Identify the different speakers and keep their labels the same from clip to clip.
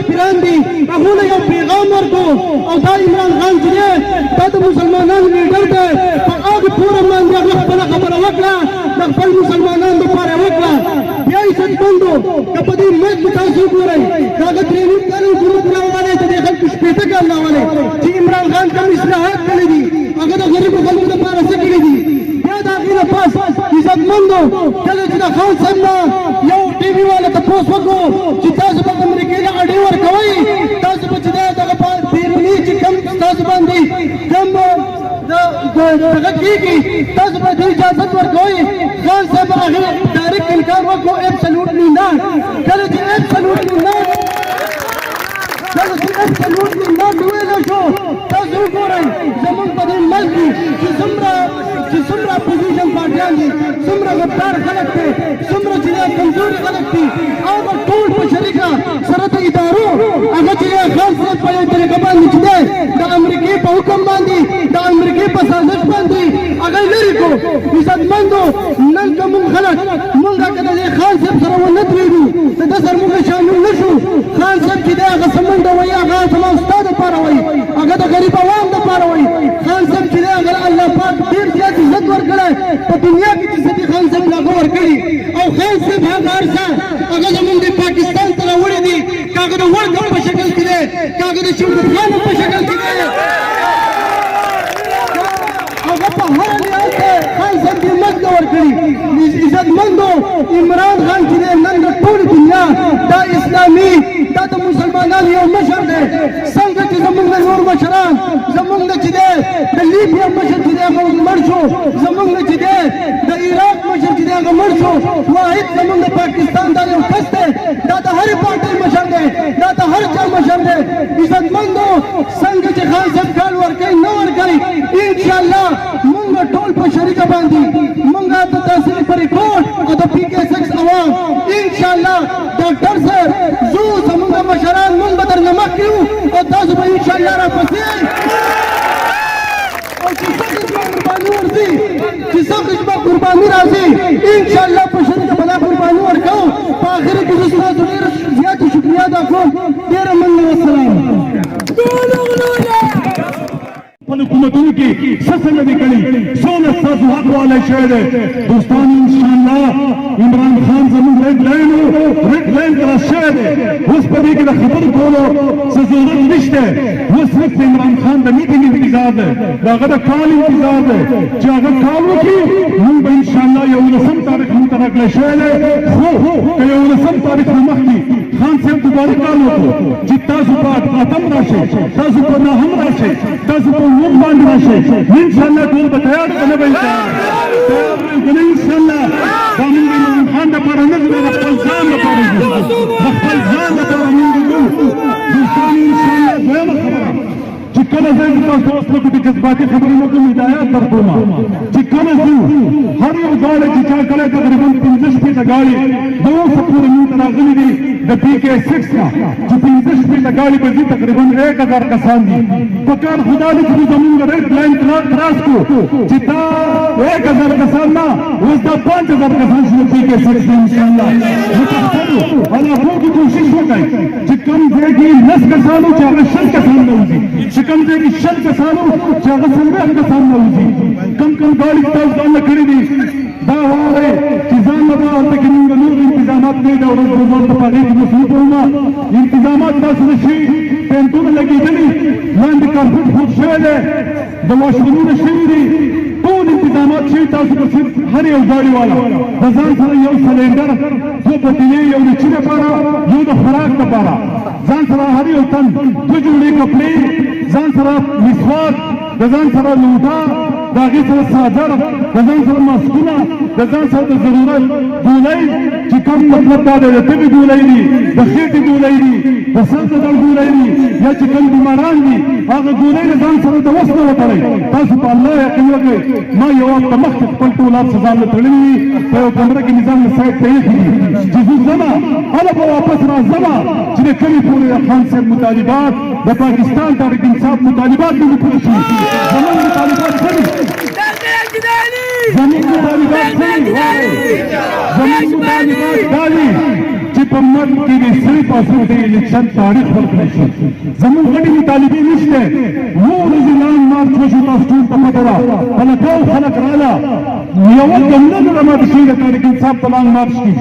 Speaker 1: کافران دي هغه یو پیغام ورکو او دا عمران خان چې دا د مسلمانانو لیډر دی په هغه پوره باندې هغه خپل خبره وکړه د خپل مسلمانانو لپاره وکړه بیا عزتمندو که په دې ملک تاسو ګورئ هغه درېنیم کال حکومت راوړی چې د خلکو شپېته کال راوړی چې عمران خان کوم اصلاحات کړي دي هغه د غریبو خلکو لپاره څه کړي دي بیا د هغې نه پس عزتمندو کله چې د خان صاحب نه یو ټي وي والا تپوس وکړو چې تاسو به امریکې له اډې ورکوئ تاسو به چې دغه بیروني چې کوم تاسو باندې کوم دغه کېږي تاسو به د اجازت ورکوئ خان صاحب هغې ډایرکټ انکار وکړو ایبسلوټلي نه کله چې ایبسلوټلي نه ویلو شو تاسو وګورئ زموږ په دې ملک کې چې څومره اپوزیشن پارټیان دي څومره غدار خلک دي څومره چې کمزوري خلک دي هغه ټول په شریکه سره د ادارو هغه چې خان صاحب په یوه طریقه باندې چې دی د امریکې په حکم باندې د امریکې په سازش باندې هغه لرې کړو عزتمندو نن که موږ خلک موږ که د دې خان صاحب سره ونه درېږو د ده سره موږ شامل نه شو خان صاحب چې دی هغه څه منډه وایي هغه زما ستا دپاره وایي هغه د غریب عوام دپاره وایي خان صاحب چې دی هغه الله پاک ډېر زیات عزت ورکړی په دنیا کې چې څه دي خان صاحب له هغه ورکړي او خان صاحب هغه هر څه هغه زموږ د پاکستان ته راوړي دي که هغه د ورکړ په شکل کې دی که هغه د شوکت خان په شکل کې دی هغه په هر لحاظ خان صاحب دې مزګه ورکړي عزتمندو عمران خان چې دی نن د ټولې دنیا دا اسلامي دا د مسلمانانو یو مشر دی څنګه چې زموږ د نور مشران زموږ نه چې دی د لیبیا مشر چې دی هغه مړ شو زموږ نه چې دی د عراق مشر چې دی هغه مړ شو واحد زموږ د پاکستان دا یو کس دی دا د هرې پارټۍ مشر دی دا د هر چا مشر دی عزتمندو څنګه چې خان صاحب کال ورکوي نه ورکوي انشاءالله موږ ټول په شریکه باندې موږ د تحصیلي په ریپورټ او د پي کې 6 عوام انشاءالله ډاکټر صاحب زو زموږ مشران موږ به درنه مخکې یو او تاسو به انشاءالله راپسې او چې څه قسمه قرباني ورځي چې څه قسمه قرباني راځي انشاءالله په شریکه به دا قرباني ورکوو په آخر کې زه ستاسو ډېره زیاته شکریه ادا کوم ډېره مننه والسلام
Speaker 2: حکومتوں کی سسل نکلی سولہ ساز حق والے شہر دوستان انشاءاللہ عمران خان زمین ریڈ لائن کا شہر اس پر ایک خبر کولو ضرورت نشتے وہ صرف عمران خان دا میٹنگ انتظار ہے دا کال انتظار ہے جاگر کالو کی ہم با انشاءاللہ یہ اولسم تاریخ منترک لے شہر ہے کہ یہ اولسم تاریخ نمک کی خان سے دوبارہ کالو کو جتا سپاٹ ختم راشے تا سپا ناہم راشے تا سپا نوم باندھ راشے انشاءاللہ دول بتیار کنے بیتا تیار کنے انشاءاللہ دامن دی عمران خان دا پارا نظر رخل زان دا پارا رخل زان دا پارا دوستان انشاءاللہ دویم خبرہ چکن ازائی پاس دوست لکو دی جذباتی خبری مکم ہدایات در دوما چکن ازو ہر یو گاڑی چچا کلے تقریباً 15 پیتا گاڑی دو سپور نیوتن آغلی دی دا پی کے 6 کا چی 15 پیتا گاڑی بزی تقریباً 1000 کسان دی پکار خدا دی چلی زمین کا ریڈ لائن تراس کو چیتا 1000 کسان نا وزدہ 5000 کسان شروع پی کے 6 دی انشاءاللہ متخصدو اللہ کو کی کوشش ہوتائی چکن دے گی 10 کسانو چاہر 6 کسان نوزی چکن دے گی 6 کسانو چاہر 7 کسان نوزی کم گاڑی تاز دان لکھڑی دی دا ہوئے چیزان لبا تک نور انتظامات نہیں دا ورز بزرگ پاگئی کی مسئول ہوما انتظامات دا سنشی پینتون لگی جلی لاند کارفت خود شہد ہے دواشمنون شہی دی کون انتظامات شہی تاسو پر صرف ہر یو گاڑی والا بزان سر یو سلینڈر دو پتیلے یو نچنے پارا یو دا خراک دا پارا زان سر ہر یو تن دو جوڑی کپڑے زان سر مسواک زان سر لوٹا داغی سر سادر دزان سر مسکونا دزان سر ضرورت دولائی چی کم مطلب دادے تبی دولائی دی دخیٹی دولائی دی دسان در دولائی دی یا چی کم بیماران دی آغا دولائی دزان سر دوست نو پڑے تاسو پا اللہ یقین وگے ما یو آقا مختف پل طولات سزان لطلنی پیو کمرہ کی نظام نسائد تیخی دی جزو زما علا پا واپس را زما چنے کمی پوری خان سے مطالبات دا پاکستان تاریخ انصاف مطالبات میں پوری شوئی زمان مطالبات کمی زمین مطالبات کمی زمین مطالبات دالی چی په مرګ کې د 100% د الیکشن تاریخ ورکړی شو. زموږ غټې مطالبې نشته. یو ورځې لانډ مارچ وشو، تاسو ټول ته پته ده، هلکان خلک راله، یوه جمله نه ده ماته شوې د تحریک انصاف په لانډ مارچ کې.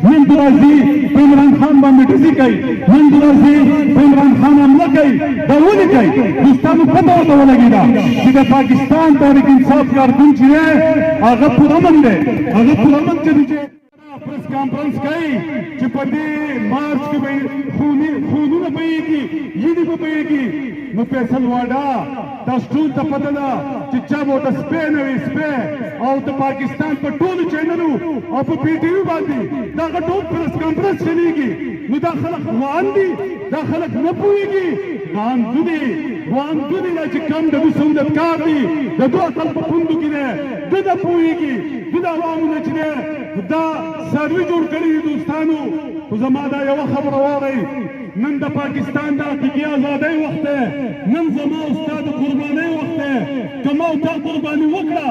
Speaker 2: نن راځي په عمران خان باندې ډزې کوي، نن راځي په عمران خان حمله کوي. دا ولې کوي؟ دوستانو پته ورته ولګېده چې د پاکستان تحریک انصاف کارکون چې دی هغه پرامن دی، هغه پرامن چې دی پریس کانفرنس کوي چې په دې مارچ کې به خونونه بهیږي، وینې به بهیږي. نو فیصل واډا تاسو ټول ته پته ده چې چا به ورته سپی نه وي سپی، او د پاکستان په ټولو چینلو او په پی ټي وي باندې دا هغه ټول پریس کانفرنس چلېږي. نو دا خلک روان دي، دا خلک نه پوهېږي، غاندو دي دا چې کم د دوی سهولتکار دي، د دوی عقل په پوندو کې دی، ده نه پوهېږي، ده د عوامو نه چې دی دا سروي جوړ کړي دي. دوستانو خو زما دا یوه خبره واورئ، نن د پاکستان د حقیقي ازادۍ وخت دی، نن زما او ستا د قربانۍ وخت دی. که ما او تا قرباني وکړه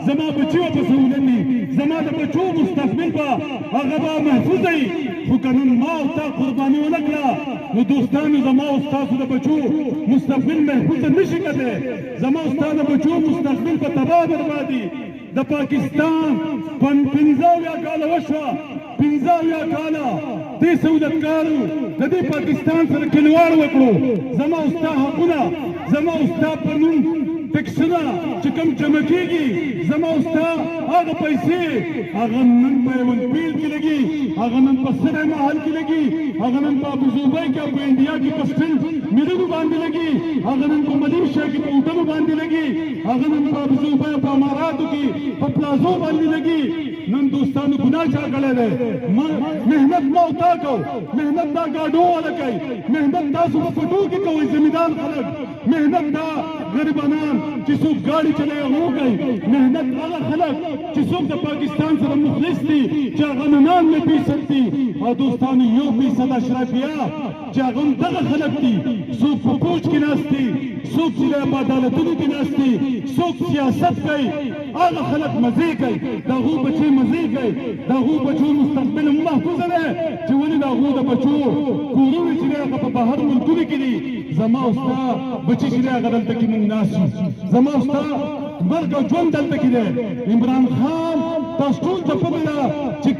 Speaker 2: زما بچي به په سهولت وي، زما د بچو مستقبل به هغه به محفوظ وي. خو که نن ما او تا قرباني ونه کړه نو دوستانو زما او ستاسو د بچو مستقبل محفوظ نه شي کړی. زما او ستا د بچو مستقبل به تباه بربادي. د پاکستان 15 کاله وشوه، 15 کاله دې سهولتکارو د دې پاکستان سره کلواړ وکړو. زما او ستا حقونه، زما او ستا په نوم ټکسونه چې کوم جمع کېږي، زما او ستا هغه پیسې هغه نن په ونپیل کې لګي، هغه نن په سره محل کې لګي، هغه نن په ابوظبي کې او په انډیا کې په سپین میلونو باندې لګي، هغه نن په ملیشیا کې په هوټلو باندې لګي، هغه نن په ابوظبي او په اماراتو کې په پلازو باندې لګي. نن دوستانو ګناه چا کړی دی؟ محنت ما او تا کوو، محنت دا ګاډو والا کوي، محنت تاسو په پټو کې کوئ زمیندار خلک، محنت دا غریبانان چې څوک ګاډي چلوي هغه کوي، محنت هغه خلک چې څوک د پاکستان سره مخلص دي چې هغه 99% دي. او دوستانو 1% اشرافیه چې هغه هم دغه خلک دي، څوک په پوچ کې ناست دي، څوک چې په عدالتونو کې ناست دي، څوک سیاست کوي، هغه خلک مزې کوي، د هغو بچې مزې کوي، د هغو بچو مستقبل هم محفوظه دی چې ولې د هغو د بچو کورونه چې دی هغه په بهر ملکونو کې دي. زما او ستا بچي چې دی هغه دلته کې موږ ناست یو، زما او ستا مرګ او ژوند دلته کې دی. عمران خان تاسو ټول ته پته ده چې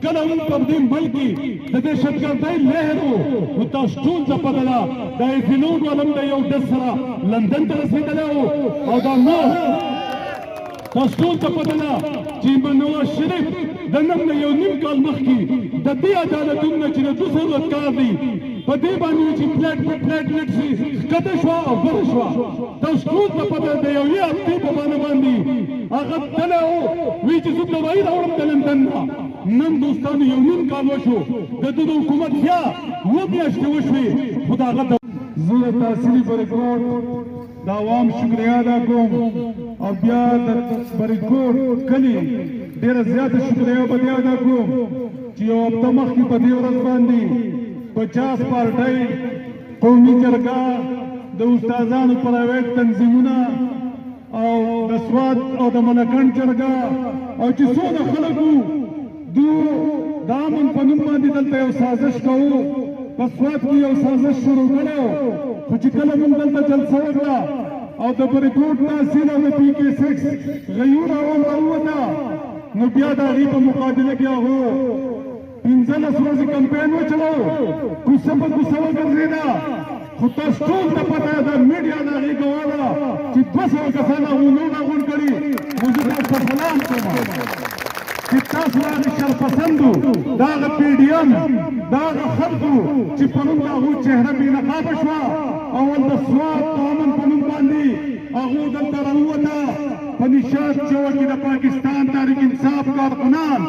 Speaker 2: کله هم په دې ملک کې د دهشتګردۍ لهر و، نو تاسو ټول ته پته ده د ایفیلوډ والا هم د یو ډز سره لندن ته رسېدلی و، او دا نور تاسو ټول ته پته ده چې نواز شریف د نن نه یو نیم کال مخکې د دې عدالتونو نه چې د دوی سهولتکار دي په دې باندې چې پلیټ ښکته شوه او بره شوه. تاسو ټول ته پته ده د یوې هفتې په باندې هغه تللی و، وایي چې زه دوايي راوړم د لندن نه. نن دوستانو یو نیم کال وشو، د ده د حکومت بیا 2 میاشتې وشوې، خو د هغه زه د تحصیلي بریکوټ د عوام شکریه ادا کوم، او بیا د بریکوټ کلي ډېره زیاته شکریه به دې ادا کوم چې یو هفته مخکې په دې ورځ باندې 50 پارټۍ، قومي جرګه، د استادانو پرایویټ تنظیمونه او د سوات او د ملکنډ جرګه او چې څونه خلک وو دوی د امن په نوم باندې دلته یو سازش کوو. په سوات کې یو سازش شروع کړی و، خو چې کله موږ دلته جلسه وکړه او د بریکوټ تحصیل او د PK6 غیور عوام راووته، نو بیا د هغې په مقابله کې هغو 15 ورځې کمپین وچلو، کوڅه په کوڅه وګرځېده. خو تاسو ټول ته پته ده، میډیا د هغې ګواه ده چې 200 کسان هغو نور راغونډ کړي. نو زه تاسو ته سلام کوم چې تاسو هغه شرپسندو، د هغه PDM، د هغه خلکو چې پرون د هغو چهره بې نقابه شوه، اول د سوات د امن په نوم باندې هغو دلته راووته. په نشاط چوک کې د پاکستان تحریک انصاف کارکنان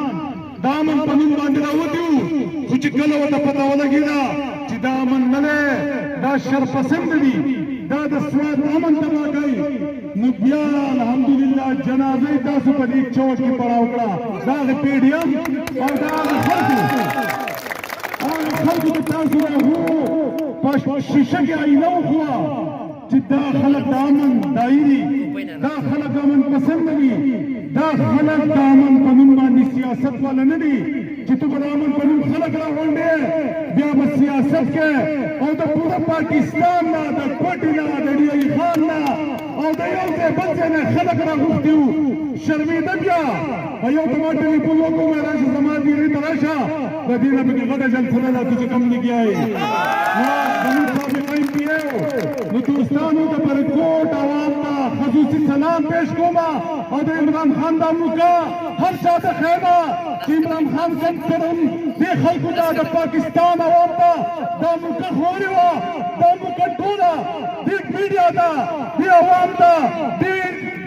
Speaker 2: د امن په نوم باندې راوتي وو، خو چې کله ورته پته ولګېده چې دا امن نه دی، دا شرپسند دي، دا د سوات امن تباه کوي، نو بیا الحمدلله جنازه تاسو په دې چوک کې پړاو کړه. د هغه PDM او د هغه خلکو چې تاسو راغو په شیشه کې آینه وښوه چې دا خلک د امن دایي دي، دا خلک امن پسند دي، دا خلک د امن په نوم باندې سیاست والا نه دي چې چې ته به د امن په نوم خلک راغونډې بیا به سیاست کې او د پوره پاکستان نه د کوټې نه د ډیوي خان نه او د یو ځای بل ځای نه خلک راغوښتي وو شرمېده بیا په یو ته ما ټلیفون وکړو ویل راشه زما ډیرې ته راشه د دې نه پکې غټه جلسه ده تو چې کوم لګیا یې زموږ سابقه ایم پي اے نو دوستانو د فریدکوټ عوام ته خصوصي سلام پیش کوم او د عمران خان دا موقع هر چا ته ښیمه چې عمران خان صاحب پرون دې خلکو ته د پاکستان عوام ته دا موقع ښوولې وه دا موقع ټوله دې میډیا ته دې عوام ته دې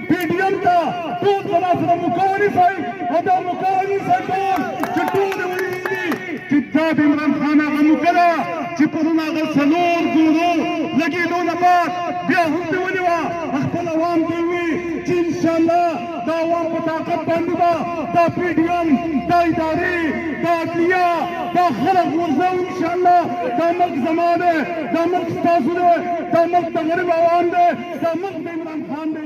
Speaker 2: پی ډي ایم ته ټول زما سره موقع ونیسئ او دا موقع ونیسئ ټول چې ټول یې وویني چې دا د عمران خان هغه موقع ده چې پرون هغه څلور ګورو لګېدو نه بعد بیا هم دې ونیوه خپل عوام ته یې وي چې انشاءالله دا عوام په طاقت باندې به دا پی ډي ایم دا ادارې دا عدلیه دا خلک ورځو انشاءالله دا ملک زما دی دا ملک ستاسو دی دا ملک د غریب عوام دی دا ملک د عمران خان دی